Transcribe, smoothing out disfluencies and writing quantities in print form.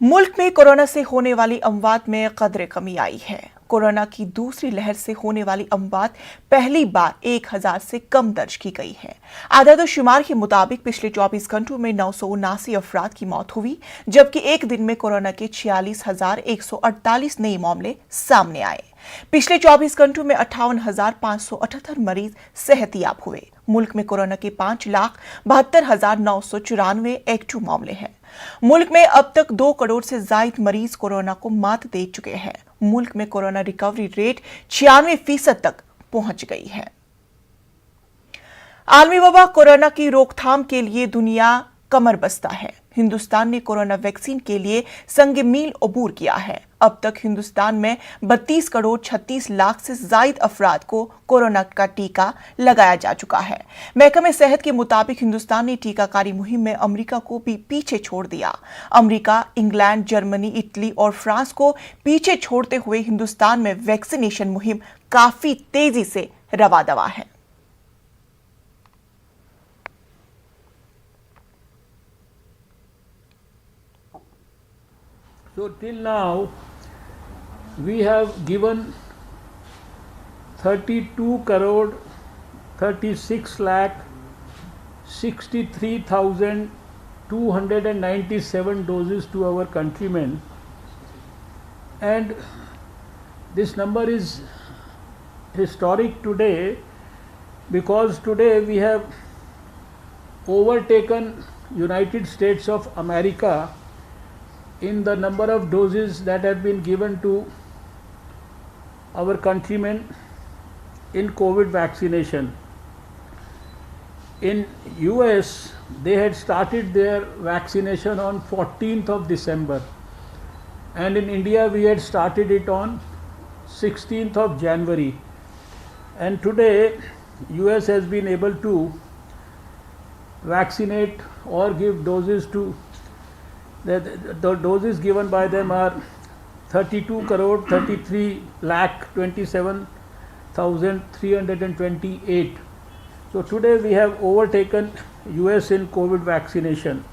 मुल्क में कोरोना से होने वाली अमवात में कदरे कमी आई है। कोरोना की दूसरी लहर से होने वाली अमवात पहली बार 1000 से कम दर्ज की गई है। आदाद-ओ-शुमार के मुताबिक पिछले 24 घंटों में 979 अफराद की मौत हुई, जबकि एक दिन में कोरोना के 46,148 नए मामले सामने आए। पिछले 24 घंटों में 58,578 मरीज सेहतियाब हुए। मुल्क में कोरोना के 5,72,994 एक्टिव मामले हैं। मुल्क में अब तक 2 करोड़ से ज्यादा मरीज कोरोना को मात दे चुके हैं। मुल्क में कोरोना रिकवरी रेट 96% तक पहुंच गई है। आलमी वबा कोरोना की रोकथाम के लिए दुनिया कमर बस्ता है। हिंदुस्तान ने कोरोना वैक्सीन के लिए संग मील अबूर किया है। अब तक हिंदुस्तान में 32 करोड़ 36 लाख से ज्यादा अफराद को कोरोना का टीका लगाया जा चुका है। महकमे सेहत के मुताबिक हिंदुस्तान ने टीकाकारी मुहिम में अमेरिका को भी पीछे छोड़ दिया। अमेरिका, इंग्लैंड, जर्मनी, इटली और फ्रांस को पीछे छोड़ते हुए हिंदुस्तान में वैक्सीनेशन मुहिम काफी तेजी से रवा दवा है। So till now we have given 32 crore 36 lakh 63,297 doses to our countrymen, and this number is historic today because today we have overtaken United States of America in the number of doses that have been given to our countrymen in COVID vaccination. In US, they had started their vaccination on 14th of December, and in India we had started it on 16th of January, and today US has been able to vaccinate or give doses to the doses given by them are 32 crore 33 lakh 27,328. So today we have overtaken US in COVID vaccination.